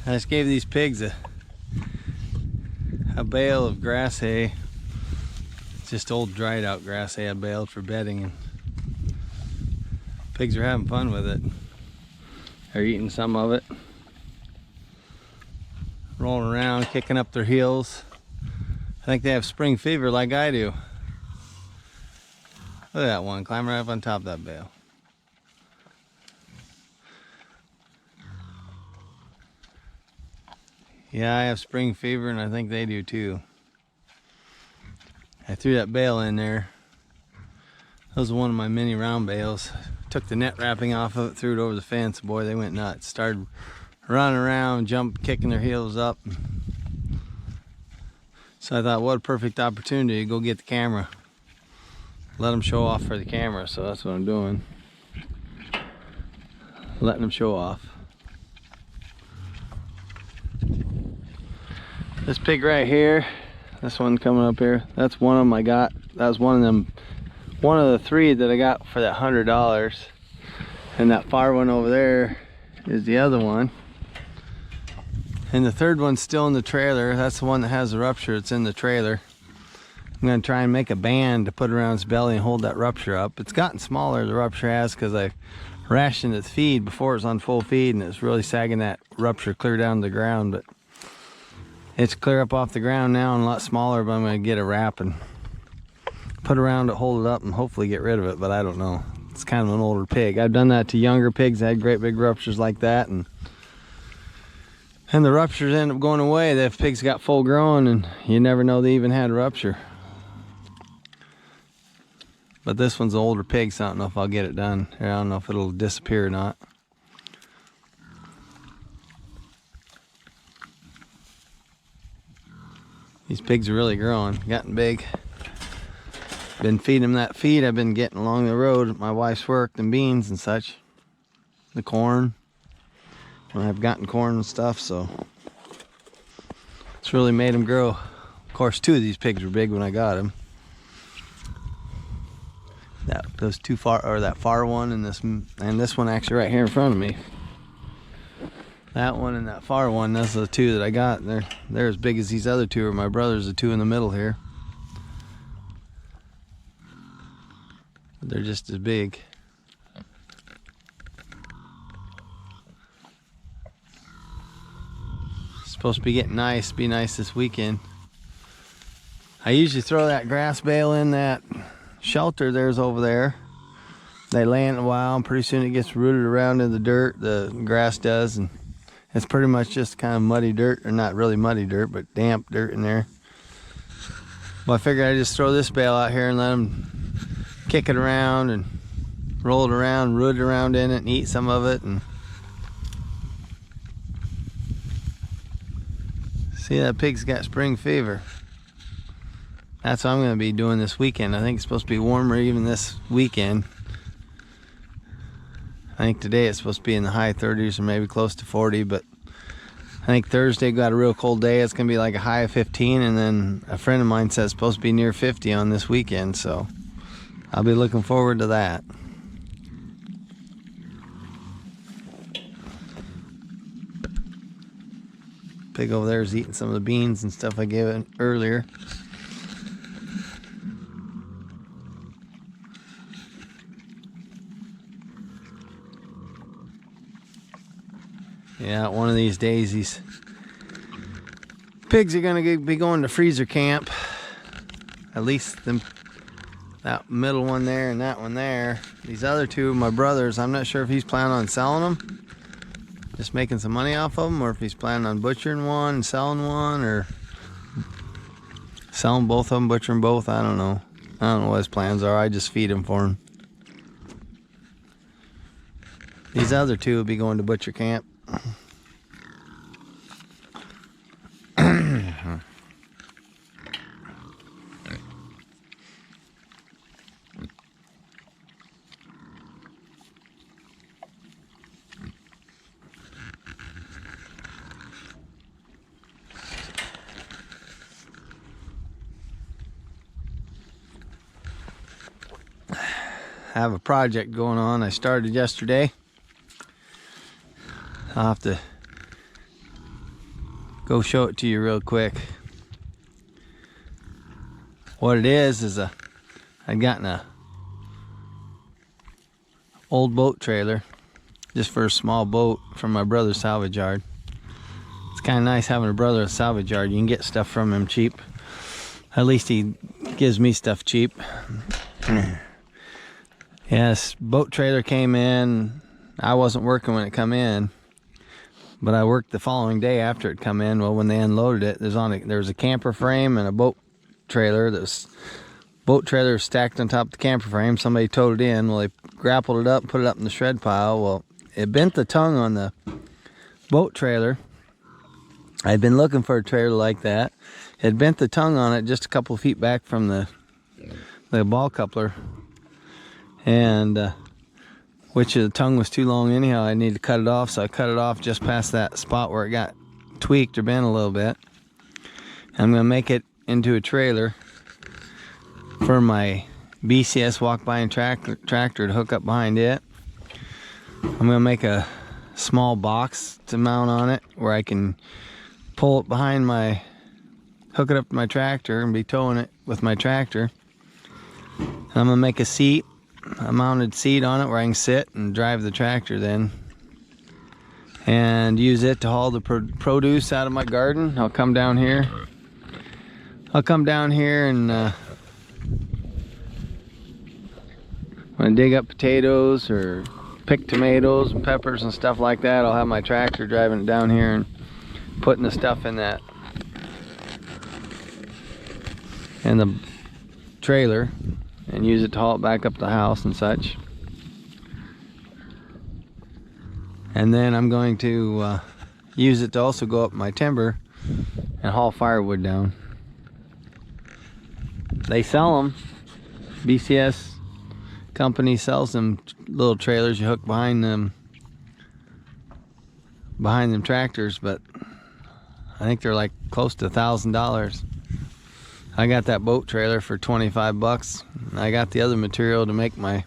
I just gave these pigs a bale of grass hay. It's just old dried out grass hay I baled for bedding, and pigs are having fun with it. They're eating some of it, rolling around, kicking up their heels. I think they have spring fever like I do. Look at that one, climbing right up on top of that bale. Yeah, I have spring fever, and I think they do too. I threw that bale in there. That was one of my mini round bales. Took the net wrapping off of it, threw it over the fence. Boy, they went nuts. Started running around, kicking their heels up. So I thought, what a perfect opportunity to go get the camera. Let them show off for the camera, so that's what I'm doing. Letting them show off. This pig right here, this one coming up here, that's one of them I got. That was one of them, one of the three that I got for that $100. And that far one over there is the other one. And the third one's still in the trailer. That's the one that has the rupture. It's in the trailer. I'm gonna try and make a band to put around its belly and hold that rupture up. It's gotten smaller, the rupture has, because I rationed its feed. Before it was on full feed, and it's really sagging that rupture clear down to the ground. But it's clear up off the ground now and a lot smaller, but I'm gonna get a wrap and put around it, hold it up, and hopefully get rid of it, but I don't know. It's kind of an older pig. I've done that to younger pigs that had great big ruptures like that, and the ruptures end up going away. The pigs got full grown, and you never know they even had a rupture. But this one's an older pig, so I don't know if I'll get it done. I don't know if it'll disappear or not. These pigs are really growing, gotten big. Been feeding them that feed I've been getting along the road at my wife's work, and beans and such. The corn. And I've gotten corn and stuff, so it's really made them grow. Of course, two of these pigs were big when I got them. Those two far, or that far one and this one actually right here in front of me. That one and that far one, those are the two that I got. They're as big as these other two are my brothers, the two in the middle here. But they're just as big. It's supposed to be getting nice, be nice this weekend. I usually throw that grass bale in that shelter there's over there. They lay in a while, and pretty soon it gets rooted around in the dirt, the grass does, and it's pretty much just kind of muddy dirt, or not really muddy dirt, but damp dirt in there. Well, I figured I'd just throw this bale out here and let them kick it around and roll it around, root it around in it, and eat some of it. And see, that pig's got spring fever. That's what I'm going to be doing this weekend. I think it's supposed to be warmer even this weekend. I think today it's supposed to be in the high 30s or maybe close to 40, but I think Thursday got a real cold day. It's going to be like a high of 15, and then a friend of mine says it's supposed to be near 50 on this weekend, so I'll be looking forward to that. Pig over there is eating some of the beans and stuff I gave it earlier. Yeah, one of these days these pigs are going to be going to freezer camp. At least that middle one there and that one there. These other two, my brothers, I'm not sure if he's planning on selling them, just making some money off of them, or if he's planning on butchering one and selling one, or selling both of them, butchering both. I don't know. I don't know what his plans are. I just feed him for him. These other two will be going to butcher camp. I have a project going on I started yesterday. I'll have to go show it to you real quick. What it is I'd gotten a old boat trailer just for a small boat from my brother's salvage yard. It's kind of nice having a brother at a salvage yard. You can get stuff from him cheap. At least he gives me stuff cheap. Yes, boat trailer came in. I wasn't working when it come in, but I worked the following day after it come in. Well, when they unloaded it, there was a camper frame and a boat trailer. This boat trailer was stacked on top of the camper frame. Somebody towed it in. Well, they grappled it up, put it up in the shred pile. Well, it bent the tongue on the boat trailer. I'd been looking for a trailer like that. It bent the tongue on it just a couple feet back from the ball coupler, and which the tongue was too long anyhow. I needed to cut it off, so I cut it off just past that spot where it got tweaked or bent a little bit. I'm going to make it into a trailer for my BCS Walk Behind Tractor to hook up behind it. I'm going to make a small box to mount on it where I can pull it behind hook it up to my tractor and be towing it with my tractor. And I'm going to make a mounted seat on it where I can sit and drive the tractor then, and use it to haul the produce out of my garden. I'll come down here and when I dig up potatoes or pick tomatoes and peppers and stuff like that, I'll have my tractor driving it down here and putting the stuff in the trailer and use it to haul it back up to the house and such. And then I'm going to use it to also go up my timber and haul firewood down. They sell them. BCS company sells them little trailers you hook behind them tractors, but I think they're like close to $1,000. I got that boat trailer for 25 bucks. I got the other material to make my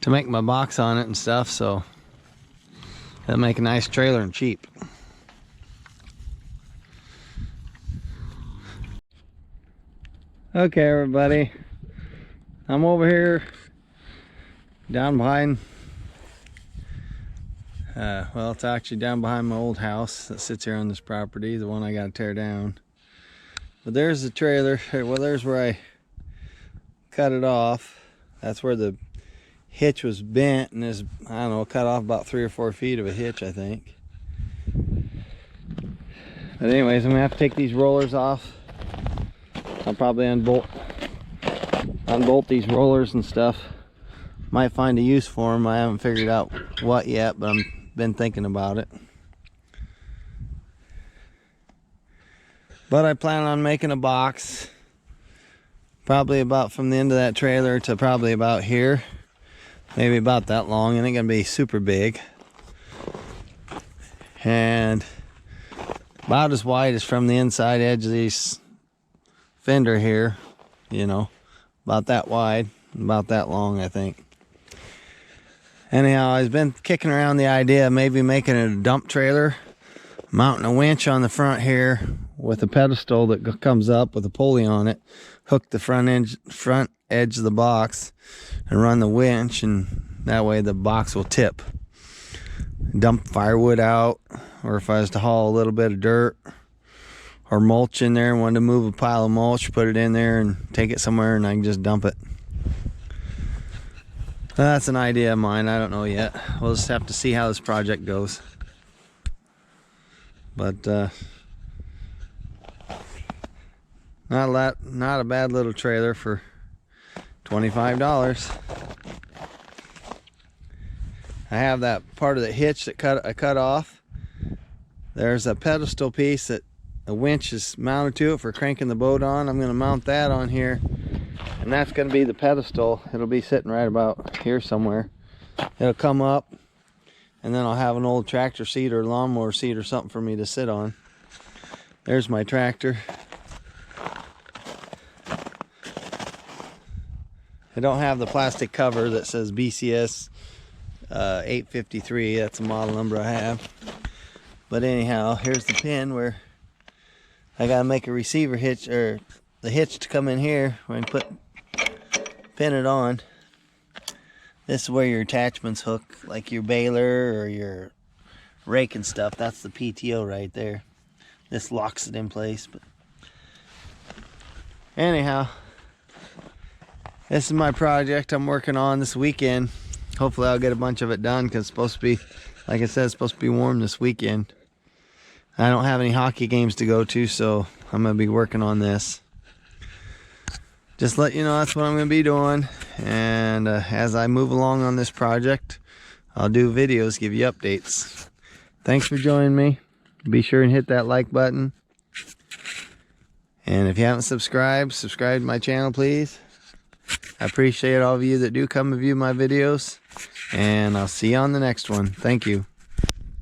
box on it and stuff, so that'll make a nice trailer and cheap. Okay, everybody, I'm over here down behind well, it's actually down behind my old house that sits here on this property, the one I got to tear down. But there's the trailer. Well, there's where I cut it off. That's where the hitch was bent, and there's, I don't know, cut off about 3 or 4 feet of a hitch, I think. But anyways, I'm gonna have to take these rollers off. I'll probably unbolt these rollers and stuff. Might find a use for them. I haven't figured out what yet, but I've been thinking about it. But I plan on making a box, probably about from the end of that trailer to probably about here, maybe about that long. It ain't gonna be super big, and about as wide as from the inside edge of these fender here, you know, about that wide, about that long, I think. Anyhow, I've been kicking around the idea of maybe making it a dump trailer, mounting a winch on the front here with a pedestal that comes up with a pulley on it, hook the front edge of the box and run the winch, and that way the box will tip. Dump firewood out, or if I was to haul a little bit of dirt or mulch in there and wanted to move a pile of mulch, put it in there and take it somewhere and I can just dump it. That's an idea of mine. I don't know yet. We'll just have to see how this project goes. But not a bad little trailer for $25. I have that part of the hitch that I cut off. There's a pedestal piece that a winch is mounted to it for cranking the boat on. I'm going to mount that on here, and that's going to be the pedestal. It'll be sitting right about here somewhere. It'll come up, and then I'll have an old tractor seat or lawnmower seat or something for me to sit on. There's my tractor. I don't have the plastic cover that says BCS 853. That's the model number I have. But anyhow, here's the pin where I gotta make a receiver hitch, or the hitch to come in here where I can pin it on. This is where your attachments hook, like your baler or your rake and stuff. That's the PTO right there. This locks it in place. But anyhow, this is my project I'm working on this weekend. Hopefully I'll get a bunch of it done, because it's supposed to be, like I said, it's supposed to be warm this weekend. I don't have any hockey games to go to, so I'm going to be working on this. Just let you know that's what I'm going to be doing. And as I move along on this project, I'll do videos, give you updates. Thanks for joining me. Be sure and hit that like button. And if you haven't subscribed, subscribe to my channel, please. I appreciate all of you that do come and view my videos. And I'll see you on the next one. Thank you.